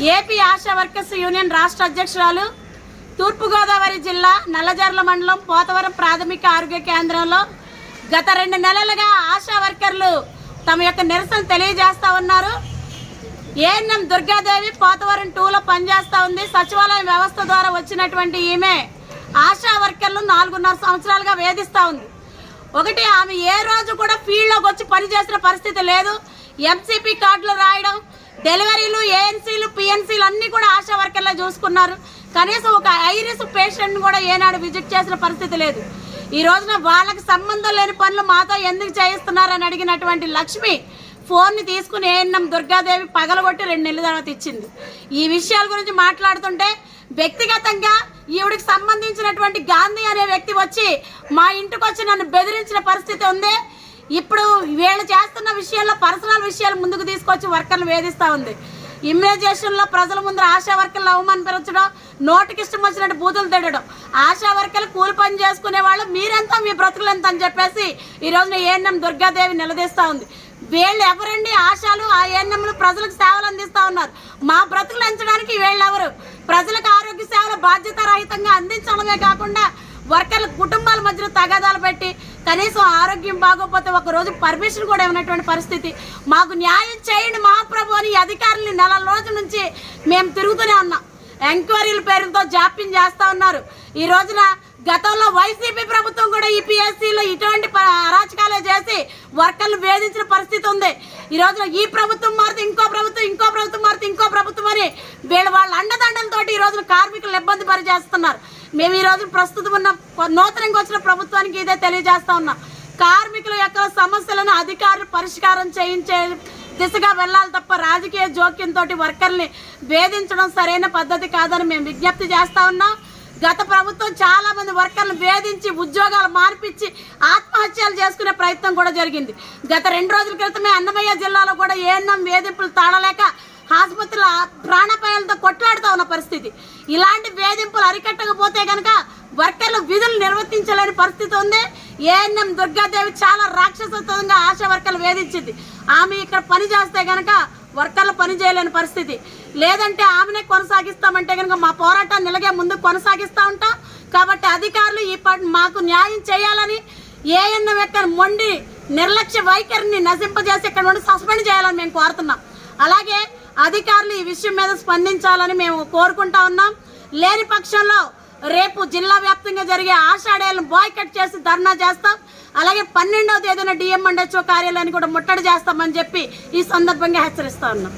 AP ASHA workers union రాష్ట్ర అధ్యక్షురాలు, తూర్పుగోదావరి జిల్లా నల్లజర్ల మండలం పోతవరం ప్రాథమిక ఆరోగ్య కేంద్రంలో గత 2 నెలలుగా ఆశా వర్కర్లు తమ యొక్క నిరసన తెలియజేస్తూ ఉన్నారు. ఏఎన్ఎం దుర్గాదేవి పోతవరం 2లో పనిచేస్తూ ఉంది. సచివాలయం వ్యవస్థ ద్వారా వచ్చినటువంటి ఈమె ఆశా వర్కర్లు 4.5 సంవత్సరాలుగా వేధిస్తూ ఉంది. ఒకటి, ఆమె ఏ రోజు కూడా ఫీల్డ్లోకి వచ్చి పనిచేసిన పరిస్థితి లేదు. ఎంసీపీ కార్డులు రాయడం, డెలివరీలు, ఏఎన్సీలు, పిఎన్సీలు అన్నీ కూడా ఆశా వర్కర్లే చూసుకున్నారు. కనీసం ఒక ఐరిస్ పేషెంట్ని కూడా ఏనాడు విజిట్ చేసిన పరిస్థితి లేదు. ఈ రోజున వాళ్ళకి సంబంధం లేని పనులు మాతో ఎందుకు చేయిస్తున్నారని అడిగినటువంటి లక్ష్మి ఫోన్ని తీసుకుని ఏఎన్ఎం దుర్గాదేవి పగలగొట్టి 2 నెలల తర్వాత ఇచ్చింది. ఈ విషయాల గురించి మాట్లాడుతుంటే వ్యక్తిగతంగా ఈవిడికి సంబంధించినటువంటి గాంధీ అనే వ్యక్తి వచ్చి మా ఇంటికి వచ్చి నన్ను బెదిరించిన పరిస్థితి ఉంది. ఇప్పుడు వీళ్ళు చేస్తున్న విషయాల్లో పర్సనల్ విషయాలు ముందుకు తీసుకొచ్చి వర్కర్లు వేధిస్తూ ఉంది. ఇమ్యూనైజేషన్లో ప్రజల ముందు ఆశా వర్కర్లు అవమానపరచడం, నోటికి ఇష్టం వచ్చినట్టు బూతులు తిట్టడం, ఆశా వర్కర్లు కూలి పని చేసుకునే వాళ్ళు మీరెంత, మీ బ్రతుకులు ఎంత అని చెప్పేసి ఈ రోజున ఏఎన్ఎం దుర్గాదేవి నిలదీస్తూ ఉంది. వీళ్ళు ఎవరండి? ఆశాలు, ఆ ఏఎన్ఎంలు ప్రజలకు సేవలు అందిస్తూ ఉన్నారు. మా బ్రతుకులు ఎంచడానికి వీళ్ళు ఎవరు? ప్రజలకు ఆరోగ్య సేవలు బాధ్యత రహితంగా అందించడమే కాకుండా వర్కర్ల కుటుంబాల మధ్యలో తగాదాలు పెట్టి కనీసం ఆరోగ్యం బాగోకపోతే ఒకరోజు పర్మిషన్ కూడా ఇవ్వనటువంటి పరిస్థితి. మాకు న్యాయం చేయండి మహాప్రభు అని అధికారులని 4 రోజుల నుంచి మేము తిరుగుతూనే ఉన్నాం. ఎంక్వైరీల పేరుతో జాప్యం చేస్తూ ఉన్నారు. ఈ రోజున గతంలో వైసీపీ ప్రభుత్వం కూడా ఈ పిఎస్సీలో ఇటువంటి అరాచకాలే చేసి వర్కర్లు వేధించిన పరిస్థితి ఉంది. ఈ రోజున ఈ ప్రభుత్వం మారితే ఇంకో ప్రభుత్వం, ఇంకో ప్రభుత్వం మారితే ఇంకో ప్రభుత్వం అని వాళ్ళ అండదండలతో ఈ రోజున కార్మికులు ఇబ్బంది పరిచేస్తున్నారు. మేము ఈ రోజు ప్రస్తుతం ఉన్న నూతనంగా వచ్చిన ప్రభుత్వానికి ఇదే తెలియజేస్తా ఉన్నాం. కార్మికుల యొక్క సమస్యలను అధికారులు పరిష్కారం చేయించే దిశగా వెళ్ళాలి తప్ప రాజకీయ జోక్యంతో వర్కర్ని వేధించడం సరైన పద్ధతి కాదని మేము విజ్ఞప్తి చేస్తా ఉన్నాం. గత ప్రభుత్వం చాలా మంది వర్కర్లు వేధించి ఉద్యోగాలు మార్పిచ్చి ఆత్మహత్యలు చేసుకునే ప్రయత్నం కూడా జరిగింది. గత 2 రోజుల క్రితమే అన్నమయ్య జిల్లాలో కూడా ఏఎన్ఎం వేధింపులు తాళలేక ఆసుపత్రుల ప్రాణాపాయాలతో కొట్లాడుతూ ఉన్న పరిస్థితి. ఇలాంటి వేధింపులు అరికట్టకపోతే కనుక వర్కర్లు విధులు నిర్వర్తించలేని పరిస్థితి ఉంది. ఏఎన్ఎం దుర్గాదేవి చాలా రాక్షసత్వంగా ఆశా వర్కర్లు వేధించింది. ఆమె ఇక్కడ పని చేస్తే కనుక వర్కర్లు పని చేయలేని పరిస్థితి. లేదంటే ఆమెనే కొనసాగిస్తామంటే కనుక మా పోరాటాన్ని ఇలాగే ముందుకు కొనసాగిస్తూ ఉంటాం. కాబట్టి అధికారులు మాకు న్యాయం చేయాలని, ఏఎన్ఎం యొక్క మొండి నిర్లక్ష్య వైఖరిని నశింపజేసి ఇక్కడ నుండి సస్పెండ్ చేయాలని మేము కోరుతున్నాం. అలాగే అధికారులు ఈ విషయం మీద స్పందించాలని మేము కోరుకుంటా ఉన్నాం. లేని పక్షంలో రేపు జిల్లా వ్యాప్తంగా జరిగే ఆషాఢాలను బాయ్కట్ చేసి ధర్నా చేస్తాం. అలాగే 12వ తేదీన డిఎంఎండ్హెచ్ఓ కార్యాలయాన్ని కూడా ముట్టడి చేస్తామని చెప్పి ఈ సందర్భంగా హెచ్చరిస్తా ఉన్నాం.